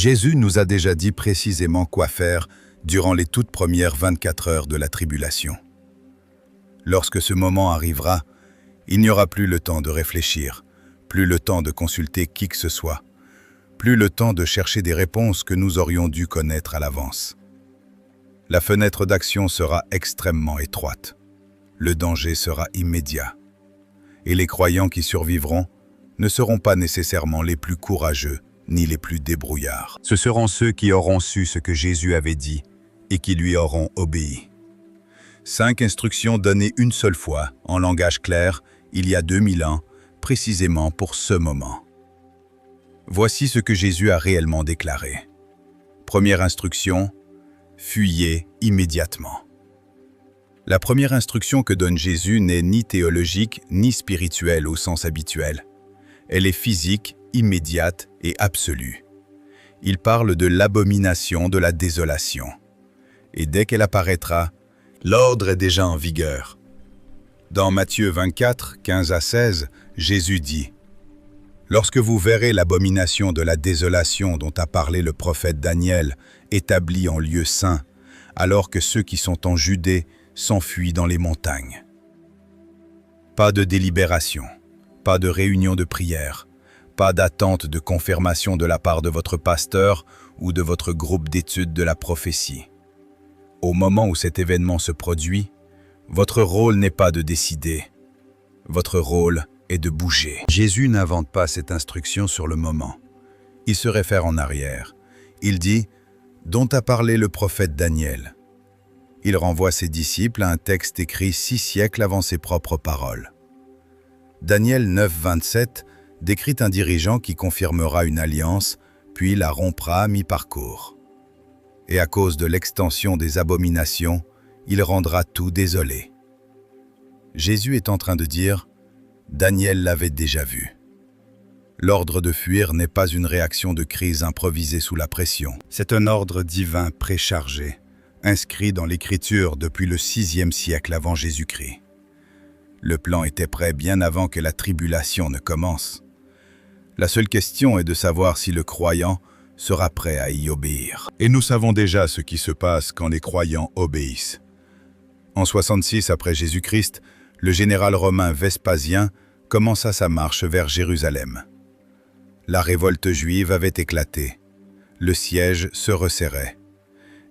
Jésus nous a déjà dit précisément quoi faire durant les toutes premières 24 heures de la tribulation. Lorsque ce moment arrivera, il n'y aura plus le temps de réfléchir, plus le temps de consulter qui que ce soit, plus le temps de chercher des réponses que nous aurions dû connaître à l'avance. La fenêtre d'action sera extrêmement étroite. Le danger sera immédiat. Et les croyants qui survivront ne seront pas nécessairement les plus courageux ni les plus débrouillards. Ce seront ceux qui auront su ce que Jésus avait dit et qui lui auront obéi. 5 instructions données une seule fois, en langage clair, il y a 2000 ans, précisément pour ce moment. Voici ce que Jésus a réellement déclaré. Première instruction, fuyez immédiatement. La première instruction que donne Jésus n'est ni théologique ni spirituelle au sens habituel. Elle est physique, immédiate et absolue. Il parle de l'abomination de la désolation. Et dès qu'elle apparaîtra, l'ordre est déjà en vigueur. Dans Matthieu 24, 15 à 16, Jésus dit « Lorsque vous verrez l'abomination de la désolation dont a parlé le prophète Daniel, établie en lieu saint, alors que ceux qui sont en Judée s'enfuient dans les montagnes. » Pas de délibération, pas de réunion de prière, pas d'attente de confirmation de la part de votre pasteur ou de votre groupe d'études de la prophétie. Au moment où cet événement se produit, votre rôle n'est pas de décider. Votre rôle est de bouger. Jésus n'invente pas cette instruction sur le moment. Il se réfère en arrière. Il dit « dont a parlé le prophète Daniel ». Il renvoie ses disciples à un texte écrit 6 siècles avant ses propres paroles. Daniel 9, 27 décrit un dirigeant qui confirmera une alliance, puis la rompra à mi-parcours. Et à cause de l'extension des abominations, il rendra tout désolé. Jésus est en train de dire « Daniel l'avait déjà vu ». L'ordre de fuir n'est pas une réaction de crise improvisée sous la pression. C'est un ordre divin préchargé, inscrit dans l'Écriture depuis le 6e siècle avant Jésus-Christ. Le plan était prêt bien avant que la tribulation ne commence. La seule question est de savoir si le croyant sera prêt à y obéir. Et nous savons déjà ce qui se passe quand les croyants obéissent. En 66 après Jésus-Christ, le général romain Vespasien commença sa marche vers Jérusalem. La révolte juive avait éclaté. Le siège se resserrait.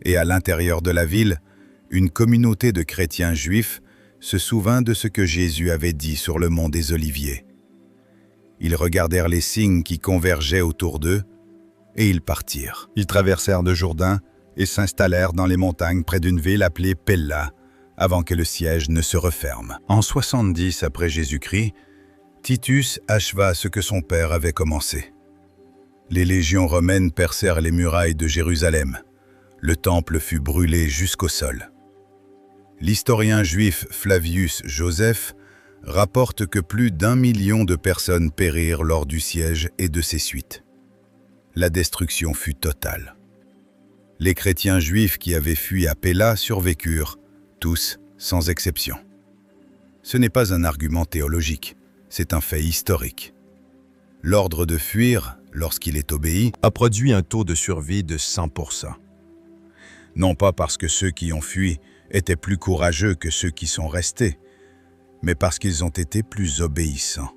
Et à l'intérieur de la ville, une communauté de chrétiens juifs se souvint de ce que Jésus avait dit sur le mont des Oliviers. Ils regardèrent les signes qui convergeaient autour d'eux, et ils partirent. Ils traversèrent le Jourdain et s'installèrent dans les montagnes près d'une ville appelée Pella, avant que le siège ne se referme. En 70 après Jésus-Christ, Titus acheva ce que son père avait commencé. Les légions romaines percèrent les murailles de Jérusalem. Le temple fut brûlé jusqu'au sol. L'historien juif Flavius Joseph rapporte que plus d'1 million de personnes périrent lors du siège et de ses suites. La destruction fut totale. Les chrétiens juifs qui avaient fui à Pella survécurent, tous sans exception. Ce n'est pas un argument théologique, c'est un fait historique. L'ordre de fuir, lorsqu'il est obéi, a produit un taux de survie de 100%. Non pas parce que ceux qui ont fui étaient plus courageux que ceux qui sont restés, mais parce qu'ils ont été plus obéissants.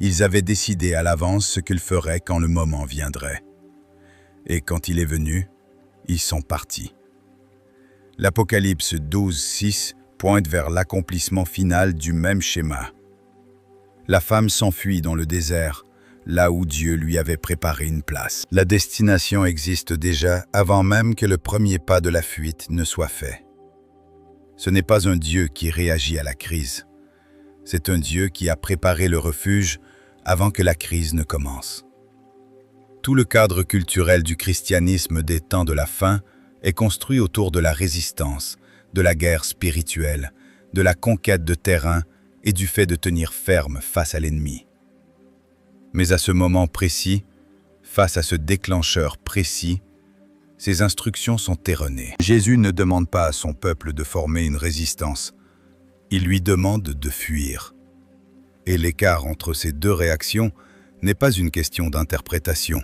Ils avaient décidé à l'avance ce qu'ils feraient quand le moment viendrait. Et quand il est venu, ils sont partis. L'Apocalypse 12, 6 pointe vers l'accomplissement final du même schéma. La femme s'enfuit dans le désert, là où Dieu lui avait préparé une place. La destination existe déjà avant même que le premier pas de la fuite ne soit fait. Ce n'est pas un Dieu qui réagit à la crise. C'est un Dieu qui a préparé le refuge avant que la crise ne commence. Tout le cadre culturel du christianisme des temps de la fin est construit autour de la résistance, de la guerre spirituelle, de la conquête de terrain et du fait de tenir ferme face à l'ennemi. Mais à ce moment précis, face à ce déclencheur précis, ces instructions sont erronées. Jésus ne demande pas à son peuple de former une résistance. Il lui demande de fuir. Et l'écart entre ces deux réactions n'est pas une question d'interprétation.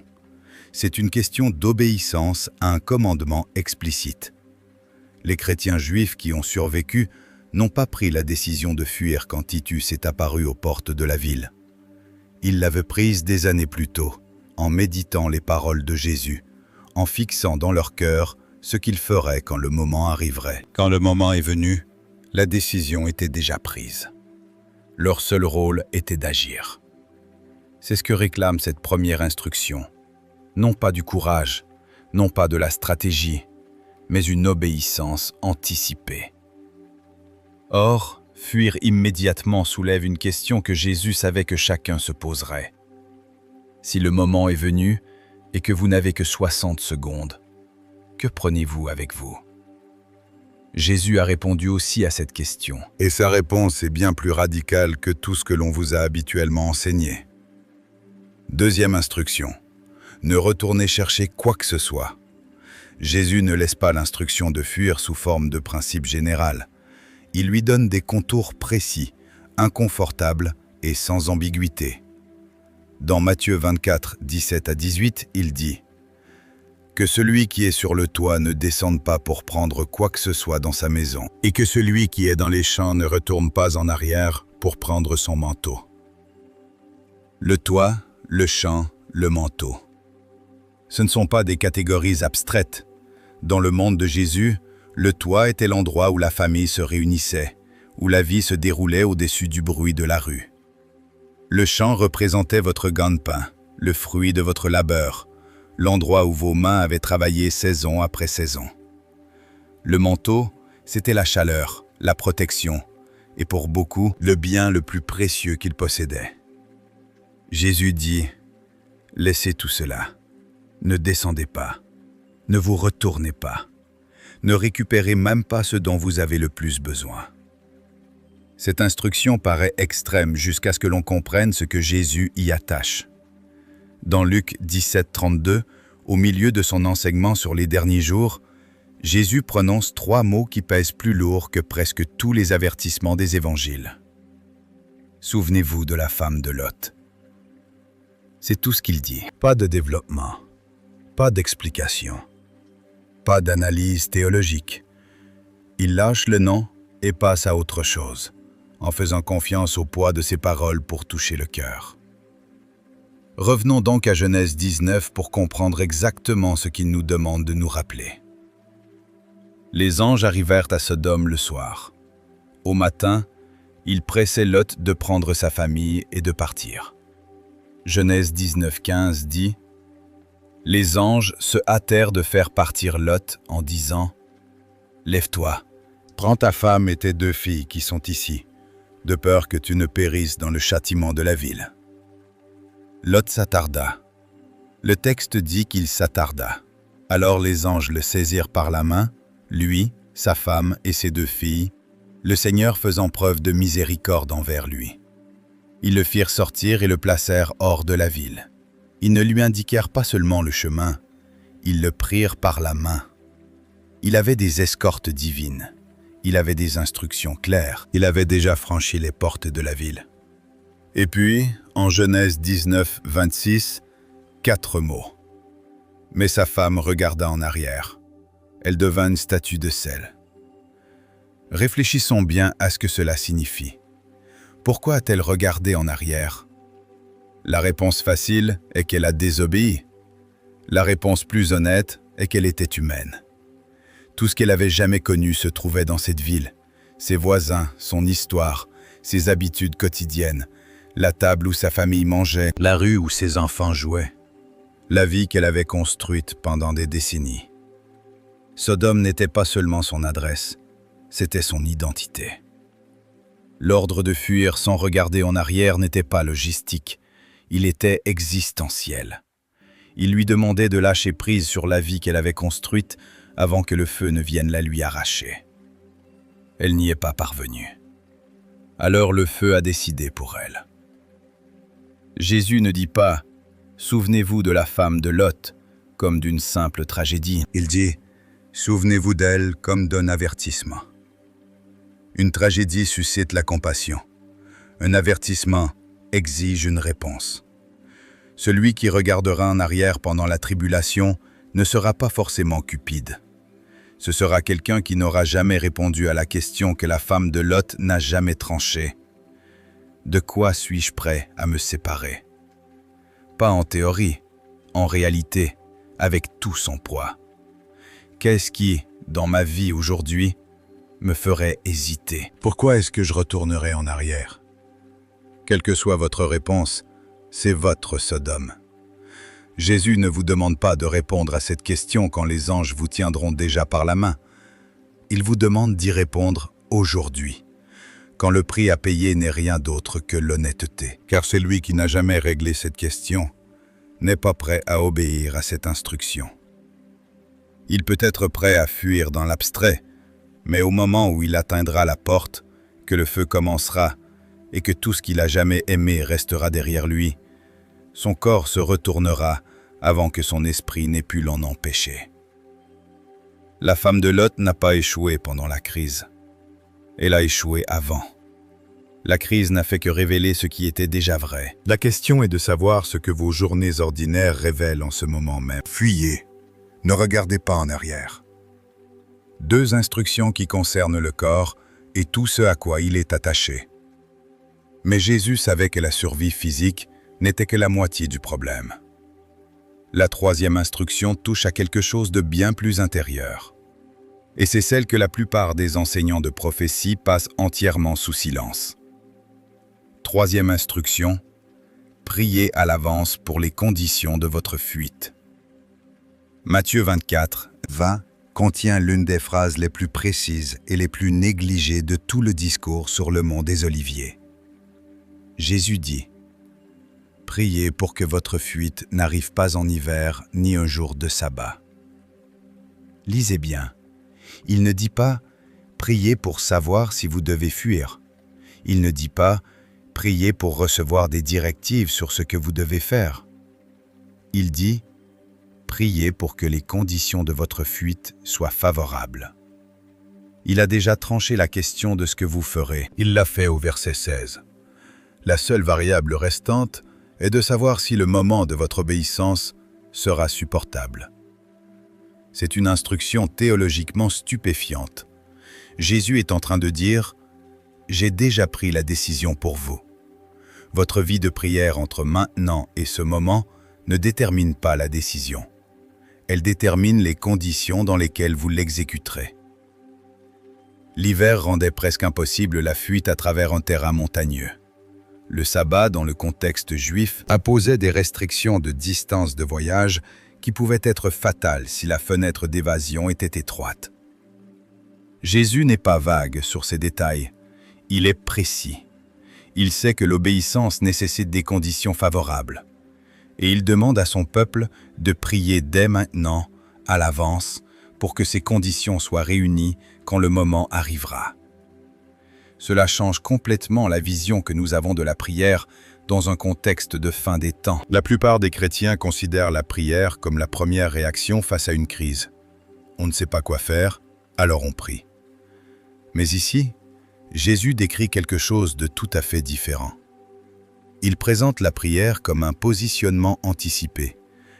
C'est une question d'obéissance à un commandement explicite. Les chrétiens juifs qui ont survécu n'ont pas pris la décision de fuir quand Titus est apparu aux portes de la ville. Ils l'avaient prise des années plus tôt, en méditant les paroles de Jésus, en fixant dans leur cœur ce qu'ils feraient quand le moment arriverait. Quand le moment est venu, la décision était déjà prise. Leur seul rôle était d'agir. C'est ce que réclame cette première instruction. Non pas du courage, non pas de la stratégie, mais une obéissance anticipée. Or, fuir immédiatement soulève une question que Jésus savait que chacun se poserait. Si le moment est venu et que vous n'avez que 60 secondes, que prenez-vous avec vous? Jésus a répondu aussi à cette question. Et sa réponse est bien plus radicale que tout ce que l'on vous a habituellement enseigné. Deuxième instruction. Ne retournez chercher quoi que ce soit. Jésus ne laisse pas l'instruction de fuir sous forme de principe général. Il lui donne des contours précis, inconfortables et sans ambiguïté. Dans Matthieu 24, 17 à 18, il dit « Que celui qui est sur le toit ne descende pas pour prendre quoi que ce soit dans sa maison, et que celui qui est dans les champs ne retourne pas en arrière pour prendre son manteau. » Le toit, le champ, le manteau. Ce ne sont pas des catégories abstraites. Dans le monde de Jésus, le toit était l'endroit où la famille se réunissait, où la vie se déroulait au-dessus du bruit de la rue. Le champ représentait votre gagne-pain, le fruit de votre labeur, l'endroit où vos mains avaient travaillé saison après saison. Le manteau, c'était la chaleur, la protection, et pour beaucoup, le bien le plus précieux qu'ils possédaient. Jésus dit « Laissez tout cela, ne descendez pas, ne vous retournez pas, ne récupérez même pas ce dont vous avez le plus besoin. » Cette instruction paraît extrême jusqu'à ce que l'on comprenne ce que Jésus y attache. Dans Luc 17, 32, au milieu de son enseignement sur les derniers jours, Jésus prononce 3 mots qui pèsent plus lourd que presque tous les avertissements des évangiles. Souvenez-vous de la femme de Lot. C'est tout ce qu'il dit. Pas de développement, pas d'explication, pas d'analyse théologique. Il lâche le nom et passe à autre chose, en faisant confiance au poids de ses paroles pour toucher le cœur. Revenons donc à Genèse 19 pour comprendre exactement ce qu'il nous demande de nous rappeler. Les anges arrivèrent à Sodome le soir. Au matin, ils pressaient Lot de prendre sa famille et de partir. Genèse 19, 15 dit « Les anges se hâtèrent de faire partir Lot en disant « Lève-toi, prends ta femme et tes 2 filles qui sont ici, de peur que tu ne périsses dans le châtiment de la ville. » Lot s'attarda. Le texte dit qu'il s'attarda. Alors les anges le saisirent par la main, lui, sa femme et ses 2 filles, le Seigneur faisant preuve de miséricorde envers lui. Ils le firent sortir et le placèrent hors de la ville. Ils ne lui indiquèrent pas seulement le chemin, ils le prirent par la main. Il avait des escortes divines. Il avait des instructions claires. Il avait déjà franchi les portes de la ville. Et puis, en Genèse 19, 26, 4 mots. Mais sa femme regarda en arrière. Elle devint une statue de sel. Réfléchissons bien à ce que cela signifie. Pourquoi a-t-elle regardé en arrière? La réponse facile est qu'elle a désobéi. La réponse plus honnête est qu'elle était humaine. Tout ce qu'elle avait jamais connu se trouvait dans cette ville. Ses voisins, son histoire, ses habitudes quotidiennes, la table où sa famille mangeait, la rue où ses enfants jouaient, la vie qu'elle avait construite pendant des décennies. Sodome n'était pas seulement son adresse, c'était son identité. L'ordre de fuir sans regarder en arrière n'était pas logistique, il était existentiel. Il lui demandait de lâcher prise sur la vie qu'elle avait construite avant que le feu ne vienne la lui arracher. Elle n'y est pas parvenue. Alors le feu a décidé pour elle. Jésus ne dit pas « Souvenez-vous de la femme de Lot » comme d'une simple tragédie. Il dit « Souvenez-vous d'elle comme d'un avertissement ». Une tragédie suscite la compassion. Un avertissement exige une réponse. Celui qui regardera en arrière pendant la tribulation ne sera pas forcément cupide. Ce sera quelqu'un qui n'aura jamais répondu à la question que la femme de Lot n'a jamais tranchée. De quoi suis-je prêt à me séparer? Pas en théorie, en réalité, avec tout son poids. Qu'est-ce qui, dans ma vie aujourd'hui, me ferait hésiter? Pourquoi est-ce que je retournerai en arrière? Quelle que soit votre réponse, c'est votre Sodome. Jésus ne vous demande pas de répondre à cette question quand les anges vous tiendront déjà par la main. Il vous demande d'y répondre aujourd'hui, quand le prix à payer n'est rien d'autre que l'honnêteté. Car celui qui n'a jamais réglé cette question n'est pas prêt à obéir à cette instruction. Il peut être prêt à fuir dans l'abstrait, mais au moment où il atteindra la porte, que le feu commencera et que tout ce qu'il a jamais aimé restera derrière lui, son corps se retournera avant que son esprit n'ait pu l'en empêcher. La femme de Lot n'a pas échoué pendant la crise. Elle a échoué avant. La crise n'a fait que révéler ce qui était déjà vrai. La question est de savoir ce que vos journées ordinaires révèlent en ce moment même. Fuyez. Ne regardez pas en arrière. 2 instructions qui concernent le corps et tout ce à quoi il est attaché. Mais Jésus savait que la survie physique n'était que la moitié du problème. La 3e instruction touche à quelque chose de bien plus intérieur. Et c'est celle que la plupart des enseignants de prophétie passent entièrement sous silence. 3e instruction, priez à l'avance pour les conditions de votre fuite. Matthieu 24, 20 contient l'une des phrases les plus précises et les plus négligées de tout le discours sur le mont des Oliviers. Jésus dit: priez pour que votre fuite n'arrive pas en hiver ni un jour de sabbat. Lisez bien. Il ne dit pas « priez pour savoir si vous devez fuir ». Il ne dit pas « priez pour recevoir des directives sur ce que vous devez faire ». Il dit « priez pour que les conditions de votre fuite soient favorables ». Il a déjà tranché la question de ce que vous ferez. Il l'a fait au verset 16. La seule variable restante est de savoir si le moment de votre obéissance sera supportable. C'est une instruction théologiquement stupéfiante. Jésus est en train de dire « J'ai déjà pris la décision pour vous ». Votre vie de prière entre maintenant et ce moment ne détermine pas la décision. Elle détermine les conditions dans lesquelles vous l'exécuterez. L'hiver rendait presque impossible la fuite à travers un terrain montagneux. Le sabbat, dans le contexte juif, imposait des restrictions de distance de voyage qui pouvaient être fatales si la fenêtre d'évasion était étroite. Jésus n'est pas vague sur ces détails, il est précis. Il sait que l'obéissance nécessite des conditions favorables. Et il demande à son peuple de prier dès maintenant, à l'avance, pour que ces conditions soient réunies quand le moment arrivera. Cela change complètement la vision que nous avons de la prière dans un contexte de fin des temps. La plupart des chrétiens considèrent la prière comme la première réaction face à une crise. On ne sait pas quoi faire, alors on prie. Mais ici, Jésus décrit quelque chose de tout à fait différent. Il présente la prière comme un positionnement anticipé,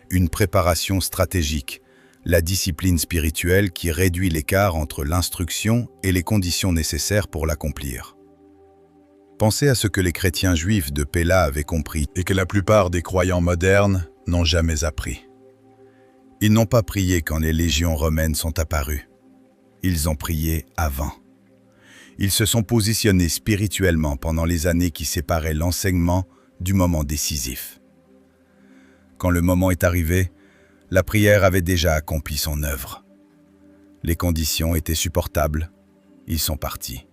une préparation stratégique, la discipline spirituelle qui réduit l'écart entre l'instruction et les conditions nécessaires pour l'accomplir. Pensez à ce que les chrétiens juifs de Péla avaient compris et que la plupart des croyants modernes n'ont jamais appris. Ils n'ont pas prié quand les légions romaines sont apparues. Ils ont prié avant. Ils se sont positionnés spirituellement pendant les années qui séparaient l'enseignement du moment décisif. Quand le moment est arrivé, la prière avait déjà accompli son œuvre. Les conditions étaient supportables, ils sont partis.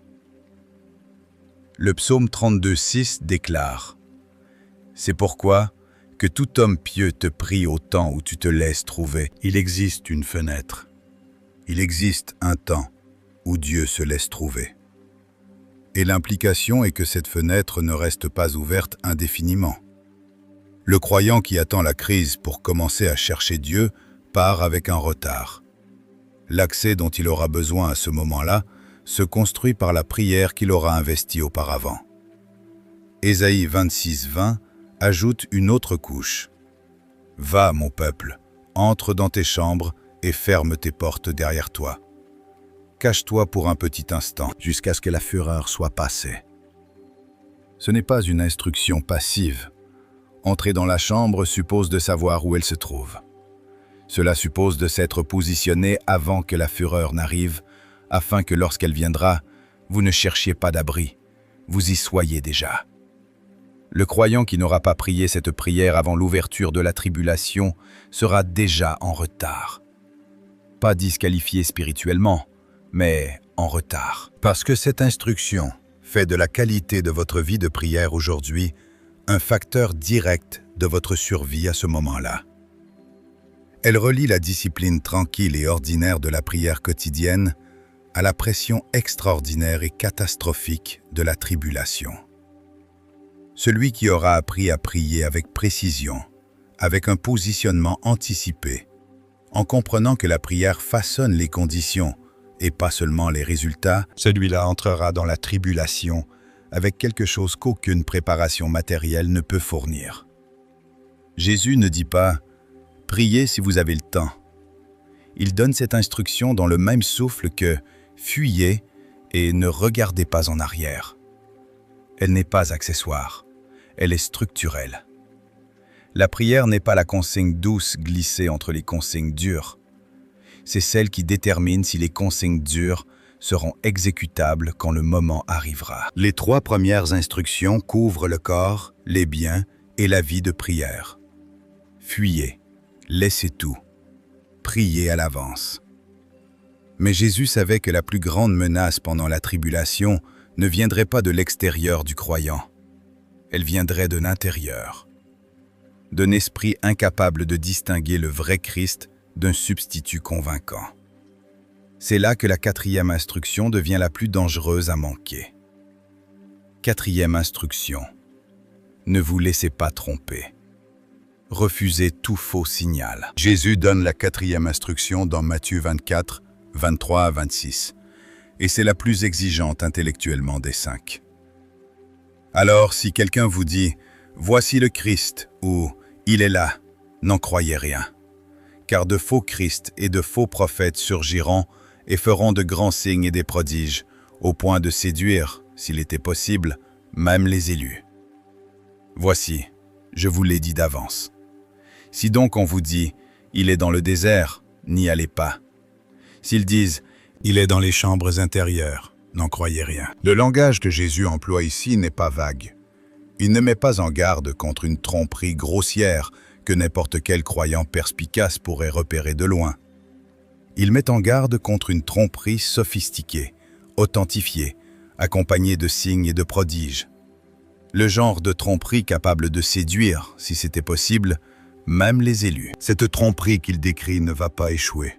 Le psaume 32,6 déclare « C'est pourquoi que tout homme pieux te prie au temps où tu te laisses trouver. Il existe une fenêtre. Il existe un temps où Dieu se laisse trouver. » Et l'implication est que cette fenêtre ne reste pas ouverte indéfiniment. Le croyant qui attend la crise pour commencer à chercher Dieu part avec un retard. L'accès dont il aura besoin à ce moment-là se construit par la prière qu'il aura investie auparavant. Ésaïe 26, 20 ajoute une autre couche. Va, mon peuple, entre dans tes chambres et ferme tes portes derrière toi. Cache-toi pour un petit instant, jusqu'à ce que la fureur soit passée. Ce n'est pas une instruction passive. Entrer dans la chambre suppose de savoir où elle se trouve. Cela suppose de s'être positionné avant que la fureur n'arrive, afin que lorsqu'elle viendra, vous ne cherchiez pas d'abri, vous y soyez déjà. Le croyant qui n'aura pas prié cette prière avant l'ouverture de la tribulation sera déjà en retard. Pas disqualifié spirituellement, mais en retard. Parce que cette instruction fait de la qualité de votre vie de prière aujourd'hui un facteur direct de votre survie à ce moment-là. Elle relie la discipline tranquille et ordinaire de la prière quotidienne à la pression extraordinaire et catastrophique de la tribulation. Celui qui aura appris à prier avec précision, avec un positionnement anticipé, en comprenant que la prière façonne les conditions et pas seulement les résultats, celui-là entrera dans la tribulation avec quelque chose qu'aucune préparation matérielle ne peut fournir. Jésus ne dit pas « Priez si vous avez le temps ». Il donne cette instruction dans le même souffle que « Fuyez et ne regardez pas en arrière ». Elle n'est pas accessoire, elle est structurelle. La prière n'est pas la consigne douce glissée entre les consignes dures. C'est celle qui détermine si les consignes dures seront exécutables quand le moment arrivera. Les 3 premières instructions couvrent le corps, les biens et la vie de prière. Fuyez, laissez tout, priez à l'avance. Mais Jésus savait que la plus grande menace pendant la tribulation ne viendrait pas de l'extérieur du croyant. Elle viendrait de l'intérieur. D'un esprit incapable de distinguer le vrai Christ d'un substitut convaincant. C'est là que la 4e instruction devient la plus dangereuse à manquer. 4e instruction. Ne vous laissez pas tromper. Refusez tout faux signal. Jésus donne la 4e instruction dans Matthieu 24, 23 à 26, et c'est la plus exigeante intellectuellement des 5. Alors, si quelqu'un vous dit « Voici le Christ » ou « Il est là », n'en croyez rien. Car de faux Christ et de faux prophètes surgiront et feront de grands signes et des prodiges, au point de séduire, s'il était possible, même les élus. Voici, je vous l'ai dit d'avance. Si donc on vous dit « Il est dans le désert », n'y allez pas. S'ils disent « Il est dans les chambres intérieures », n'en croyez rien. Le langage que Jésus emploie ici n'est pas vague. Il ne met pas en garde contre une tromperie grossière que n'importe quel croyant perspicace pourrait repérer de loin. Il met en garde contre une tromperie sophistiquée, authentifiée, accompagnée de signes et de prodiges. Le genre de tromperie capable de séduire, si c'était possible, même les élus. Cette tromperie qu'il décrit ne va pas échouer.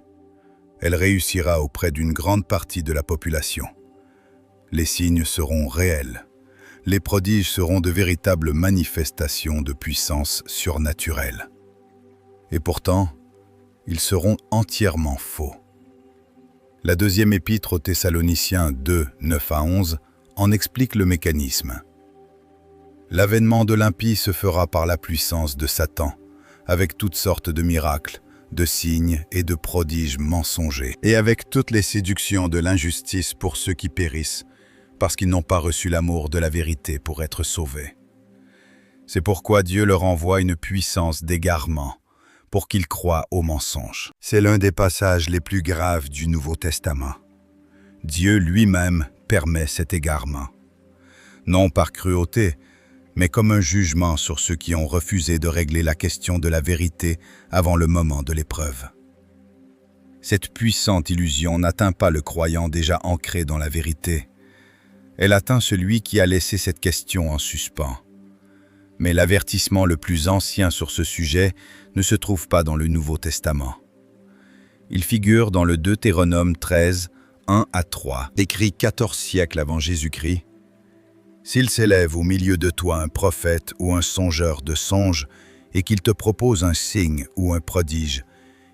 Elle réussira auprès d'une grande partie de la population. Les signes seront réels. Les prodiges seront de véritables manifestations de puissance surnaturelle. Et pourtant, ils seront entièrement faux. La 2e épître aux Thessaloniciens 2, 9 à 11 en explique le mécanisme. L'avènement de l'impie se fera par la puissance de Satan, avec toutes sortes de miracles, de signes et de prodiges mensongers, et avec toutes les séductions de l'injustice pour ceux qui périssent, parce qu'ils n'ont pas reçu l'amour de la vérité pour être sauvés. C'est pourquoi Dieu leur envoie une puissance d'égarement, pour qu'ils croient aux mensonges. C'est l'un des passages les plus graves du Nouveau Testament. Dieu lui-même permet cet égarement. Non par cruauté, mais comme un jugement sur ceux qui ont refusé de régler la question de la vérité avant le moment de l'épreuve. Cette puissante illusion n'atteint pas le croyant déjà ancré dans la vérité. Elle atteint celui qui a laissé cette question en suspens. Mais l'avertissement le plus ancien sur ce sujet ne se trouve pas dans le Nouveau Testament. Il figure dans le Deutéronome 13, 1 à 3, écrit 14 siècles avant Jésus-Christ. « S'il s'élève au milieu de toi un prophète ou un songeur de songes, et qu'il te propose un signe ou un prodige,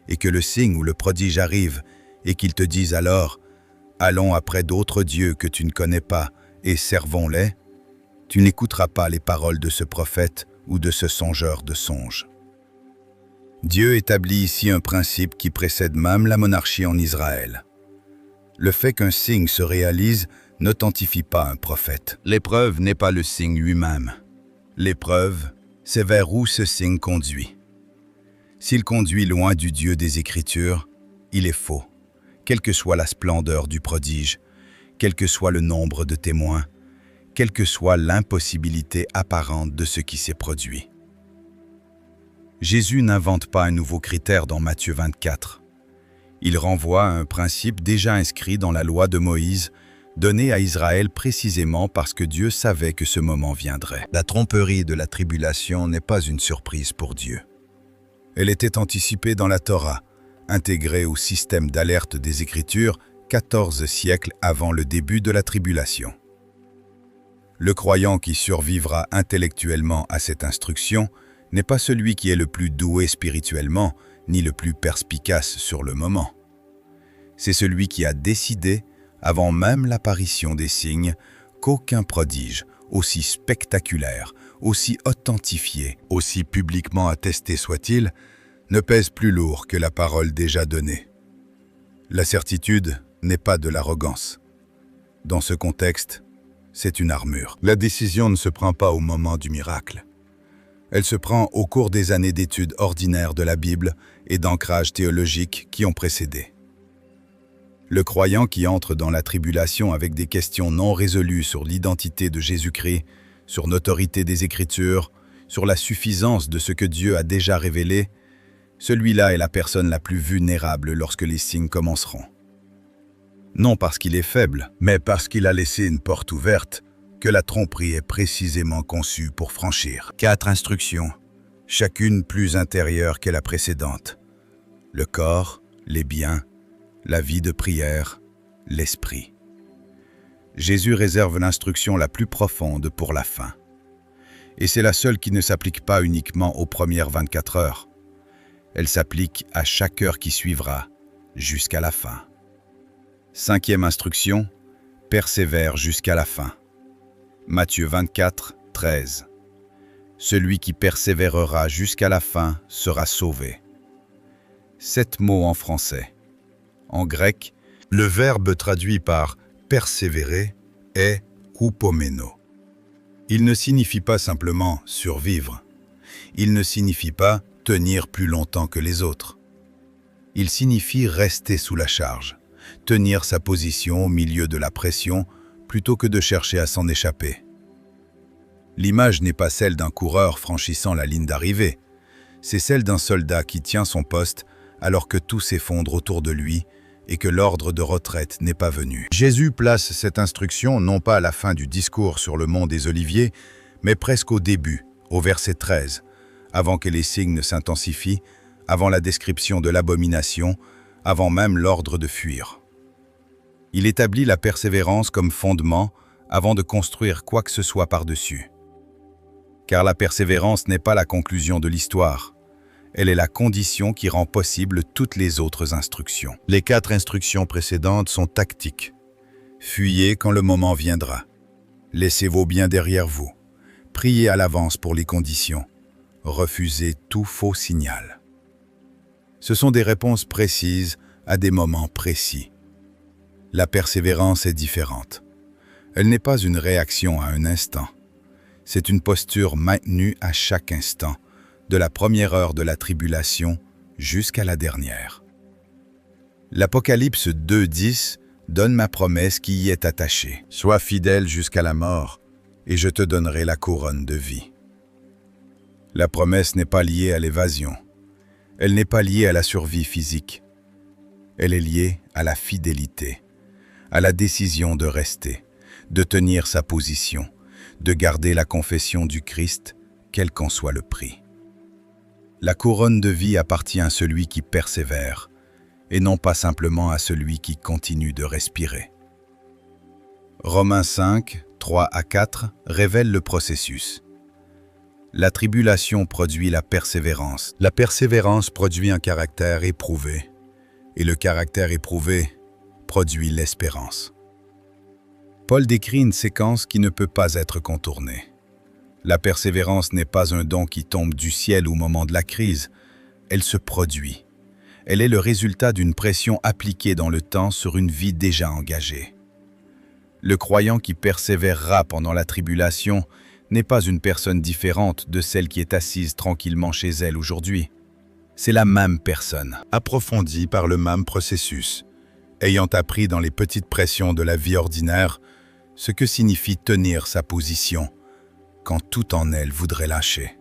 et que le signe ou le prodige arrive, et qu'il te dise alors « Allons après d'autres dieux que tu ne connais pas, et servons-les », tu n'écouteras pas les paroles de ce prophète ou de ce songeur de songes. Dieu établit ici un principe qui précède même la monarchie en Israël. Le fait qu'un signe se réalise n'authentifie pas un prophète. L'épreuve n'est pas le signe lui-même. L'épreuve, c'est vers où ce signe conduit. S'il conduit loin du Dieu des Écritures, il est faux, quelle que soit la splendeur du prodige, quel que soit le nombre de témoins, quelle que soit l'impossibilité apparente de ce qui s'est produit. Jésus n'invente pas un nouveau critère dans Matthieu 24. Il renvoie à un principe déjà inscrit dans la loi de Moïse, donné à Israël précisément parce que Dieu savait que ce moment viendrait. La tromperie de la tribulation n'est pas une surprise pour Dieu. Elle était anticipée dans la Torah, intégrée au système d'alerte des Écritures 14 siècles avant le début de la tribulation. Le croyant qui survivra intellectuellement à cette instruction n'est pas celui qui est le plus doué spirituellement, ni le plus perspicace sur le moment. C'est celui qui a décidé, avant même l'apparition des signes, qu'aucun prodige, aussi spectaculaire, aussi authentifié, aussi publiquement attesté soit-il, ne pèse plus lourd que la parole déjà donnée. La certitude n'est pas de l'arrogance. Dans ce contexte, c'est une armure. La décision ne se prend pas au moment du miracle. Elle se prend au cours des années d'études ordinaires de la Bible et d'ancrage théologique qui ont précédé. Le croyant qui entre dans la tribulation avec des questions non résolues sur l'identité de Jésus-Christ, sur l'autorité des Écritures, sur la suffisance de ce que Dieu a déjà révélé, celui-là est la personne la plus vulnérable lorsque les signes commenceront. Non parce qu'il est faible, mais parce qu'il a laissé une porte ouverte que la tromperie est précisément conçue pour franchir. 4 instructions, chacune plus intérieure que la précédente. Le corps, les biens, la vie de prière, l'esprit. Jésus réserve l'instruction la plus profonde pour la fin. Et c'est la seule qui ne s'applique pas uniquement aux premières 24 heures. Elle s'applique à chaque heure qui suivra, jusqu'à la fin. 5e instruction, persévère jusqu'à la fin. Matthieu 24, 13. Celui qui persévérera jusqu'à la fin sera sauvé. 7 mots en français. En grec, le verbe traduit par persévérer est hupomeno. Il ne signifie pas simplement survivre. Il ne signifie pas tenir plus longtemps que les autres. Il signifie rester sous la charge, tenir sa position au milieu de la pression plutôt que de chercher à s'en échapper. L'image n'est pas celle d'un coureur franchissant la ligne d'arrivée, c'est celle d'un soldat qui tient son poste alors que tout s'effondre autour de lui et que l'ordre de retraite n'est pas venu. Jésus place cette instruction non pas à la fin du discours sur le mont des Oliviers, mais presque au début, au verset 13, avant que les signes ne s'intensifient, avant la description de l'abomination, avant même l'ordre de fuir. Il établit la persévérance comme fondement avant de construire quoi que ce soit par-dessus. Car la persévérance n'est pas la conclusion de l'histoire. Elle est la condition qui rend possible toutes les autres instructions. Les 4 instructions précédentes sont tactiques. Fuyez quand le moment viendra. Laissez vos biens derrière vous. Priez à l'avance pour les conditions. Refusez tout faux signal. Ce sont des réponses précises à des moments précis. La persévérance est différente. Elle n'est pas une réaction à un instant. C'est une posture maintenue à chaque instant, de la première heure de la tribulation jusqu'à la dernière. L'Apocalypse 2:10 donne ma promesse qui y est attachée. Sois fidèle jusqu'à la mort, et je te donnerai la couronne de vie. La promesse n'est pas liée à l'évasion. Elle n'est pas liée à la survie physique. Elle est liée à la fidélité, à la décision de rester, de tenir sa position, de garder la confession du Christ, quel qu'en soit le prix. La couronne de vie appartient à celui qui persévère, et non pas simplement à celui qui continue de respirer. Romains 5, 3 à 4 révèle le processus. La tribulation produit la persévérance. La persévérance produit un caractère éprouvé, et le caractère éprouvé produit l'espérance. Paul décrit une séquence qui ne peut pas être contournée. La persévérance n'est pas un don qui tombe du ciel au moment de la crise, elle se produit. Elle est le résultat d'une pression appliquée dans le temps sur une vie déjà engagée. Le croyant qui persévérera pendant la tribulation n'est pas une personne différente de celle qui est assise tranquillement chez elle aujourd'hui. C'est la même personne, approfondie par le même processus, ayant appris dans les petites pressions de la vie ordinaire ce que signifie tenir sa position quand tout en elle voudrait lâcher.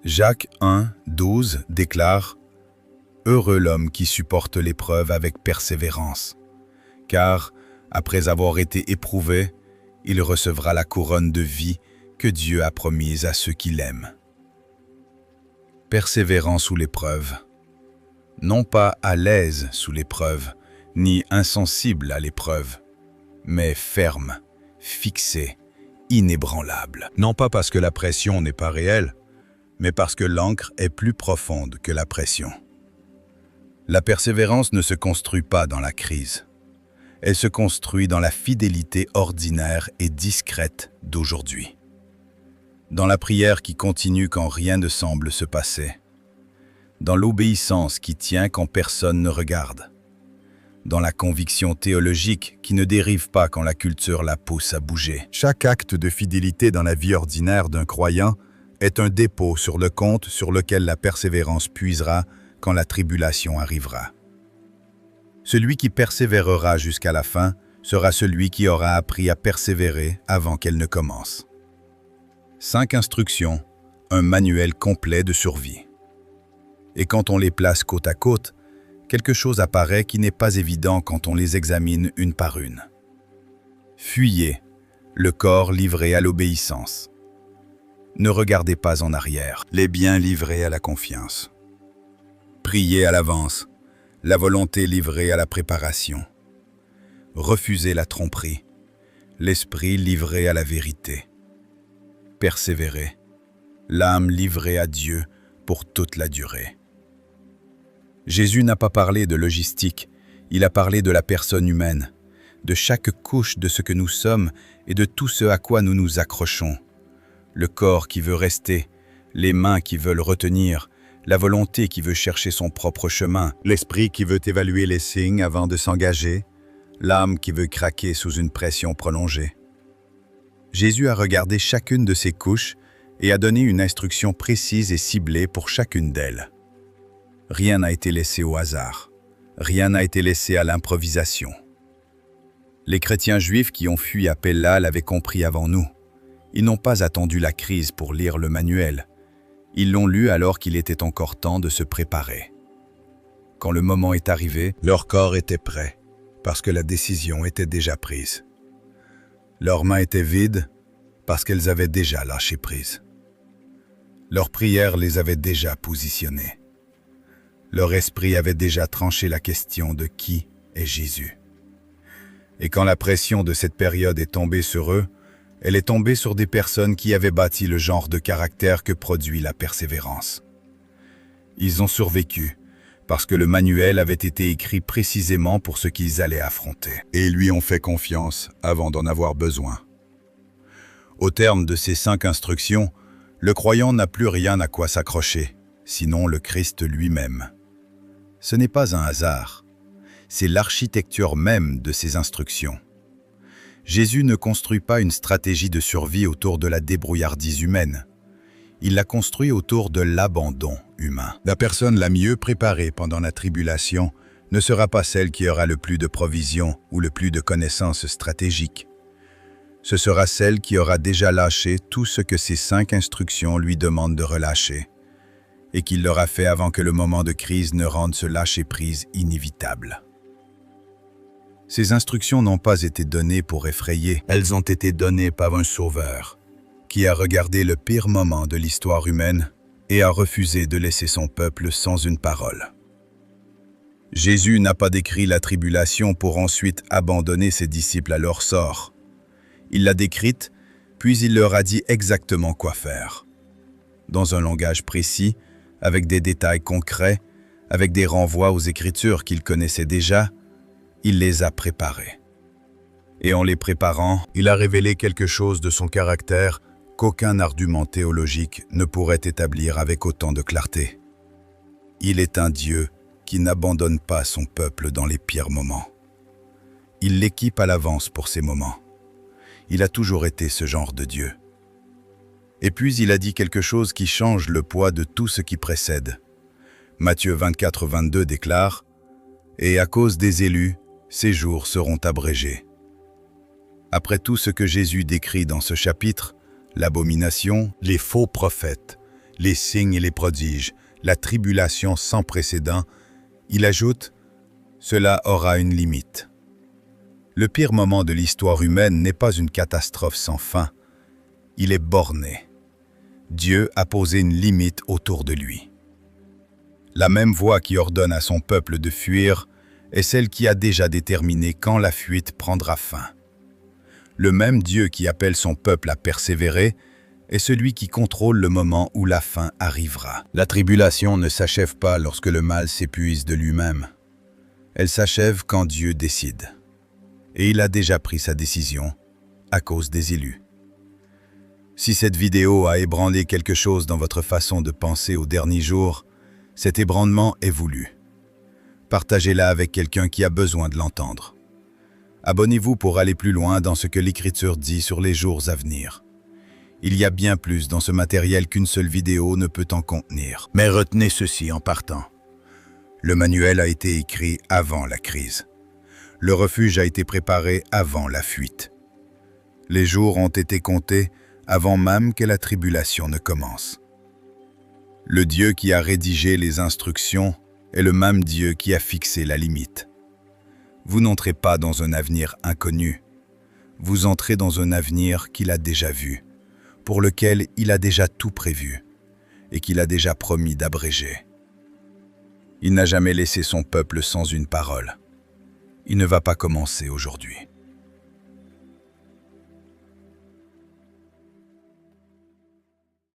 Jacques 1, 12 déclare « Heureux l'homme qui supporte l'épreuve avec persévérance, car, après avoir été éprouvé, il recevra la couronne de vie que Dieu a promise à ceux qui l'aiment. » Persévérant sous l'épreuve, non pas à l'aise sous l'épreuve, ni insensible à l'épreuve, mais ferme, fixé, inébranlable. Non pas parce que la pression n'est pas réelle, mais parce que l'encre est plus profonde que la pression. La persévérance ne se construit pas dans la crise. Elle se construit dans la fidélité ordinaire et discrète d'aujourd'hui. Dans la prière qui continue quand rien ne semble se passer. Dans l'obéissance qui tient quand personne ne regarde. Dans la conviction théologique qui ne dérive pas quand la culture la pousse à bouger. Chaque acte de fidélité dans la vie ordinaire d'un croyant est un dépôt sur le compte sur lequel la persévérance puisera quand la tribulation arrivera. Celui qui persévérera jusqu'à la fin sera celui qui aura appris à persévérer avant qu'elle ne commence. 5 instructions, un manuel complet de survie. Et quand on les place côte à côte, quelque chose apparaît qui n'est pas évident quand on les examine une par une. Fuyez, le corps livré à l'obéissance. Ne regardez pas en arrière, les biens livrés à la confiance. Priez à l'avance, la volonté livrée à la préparation. Refusez la tromperie, l'esprit livré à la vérité. Persévérez, l'âme livrée à Dieu pour toute la durée. Jésus n'a pas parlé de logistique, il a parlé de la personne humaine, de chaque couche de ce que nous sommes et de tout ce à quoi nous nous accrochons. Le corps qui veut rester, les mains qui veulent retenir, la volonté qui veut chercher son propre chemin, l'esprit qui veut évaluer les signes avant de s'engager, l'âme qui veut craquer sous une pression prolongée. Jésus a regardé chacune de ces couches et a donné une instruction précise et ciblée pour chacune d'elles. Rien n'a été laissé au hasard, rien n'a été laissé à l'improvisation. Les chrétiens juifs qui ont fui à Pella l'avaient compris avant nous. Ils n'ont pas attendu la crise pour lire le manuel. Ils l'ont lu alors qu'il était encore temps de se préparer. Quand le moment est arrivé, leur corps était prêt, parce que la décision était déjà prise. Leurs mains étaient vides, parce qu'elles avaient déjà lâché prise. Leur prière les avait déjà positionnés. Leur esprit avait déjà tranché la question de qui est Jésus. Et quand la pression de cette période est tombée sur eux, elle est tombée sur des personnes qui avaient bâti le genre de caractère que produit la persévérance. Ils ont survécu parce que le manuel avait été écrit précisément pour ce qu'ils allaient affronter. Et ils lui ont fait confiance avant d'en avoir besoin. Au terme de ces 5 instructions, le croyant n'a plus rien à quoi s'accrocher, sinon le Christ lui-même. Ce n'est pas un hasard, c'est l'architecture même de ces instructions. Jésus ne construit pas une stratégie de survie autour de la débrouillardise humaine. Il la construit autour de l'abandon humain. La personne la mieux préparée pendant la tribulation ne sera pas celle qui aura le plus de provisions ou le plus de connaissances stratégiques. Ce sera celle qui aura déjà lâché tout ce que ces 5 instructions lui demandent de relâcher, et qu'il l'aura fait avant que le moment de crise ne rende ce lâcher-prise inévitable. Ces instructions n'ont pas été données pour effrayer, elles ont été données par un sauveur, qui a regardé le pire moment de l'histoire humaine et a refusé de laisser son peuple sans une parole. Jésus n'a pas décrit la tribulation pour ensuite abandonner ses disciples à leur sort. Il l'a décrite, puis il leur a dit exactement quoi faire. Dans un langage précis, avec des détails concrets, avec des renvois aux Écritures qu'il connaissait déjà, il les a préparés. Et en les préparant, il a révélé quelque chose de son caractère qu'aucun argument théologique ne pourrait établir avec autant de clarté. Il est un Dieu qui n'abandonne pas son peuple dans les pires moments. Il l'équipe à l'avance pour ces moments. Il a toujours été ce genre de Dieu. Et puis il a dit quelque chose qui change le poids de tout ce qui précède. Matthieu 24, 22 déclare « Et à cause des élus, ces jours seront abrégés. » Après tout ce que Jésus décrit dans ce chapitre, l'abomination, les faux prophètes, les signes et les prodiges, la tribulation sans précédent, il ajoute « Cela aura une limite. » Le pire moment de l'histoire humaine n'est pas une catastrophe sans fin, il est borné. Dieu a posé une limite autour de lui. La même voix qui ordonne à son peuple de fuir est celle qui a déjà déterminé quand la fuite prendra fin. Le même Dieu qui appelle son peuple à persévérer est celui qui contrôle le moment où la fin arrivera. La tribulation ne s'achève pas lorsque le mal s'épuise de lui-même. Elle s'achève quand Dieu décide. Et il a déjà pris sa décision à cause des élus. Si cette vidéo a ébranlé quelque chose dans votre façon de penser aux derniers jours, cet ébranlement est voulu. Partagez-la avec quelqu'un qui a besoin de l'entendre. Abonnez-vous pour aller plus loin dans ce que l'Écriture dit sur les jours à venir. Il y a bien plus dans ce matériel qu'une seule vidéo ne peut en contenir. Mais retenez ceci en partant. Le manuel a été écrit avant la crise. Le refuge a été préparé avant la fuite. Les jours ont été comptés avant même que la tribulation ne commence. Le Dieu qui a rédigé les instructions est le même Dieu qui a fixé la limite. Vous n'entrez pas dans un avenir inconnu. Vous entrez dans un avenir qu'il a déjà vu, pour lequel il a déjà tout prévu et qu'il a déjà promis d'abréger. Il n'a jamais laissé son peuple sans une parole. Il ne va pas commencer aujourd'hui.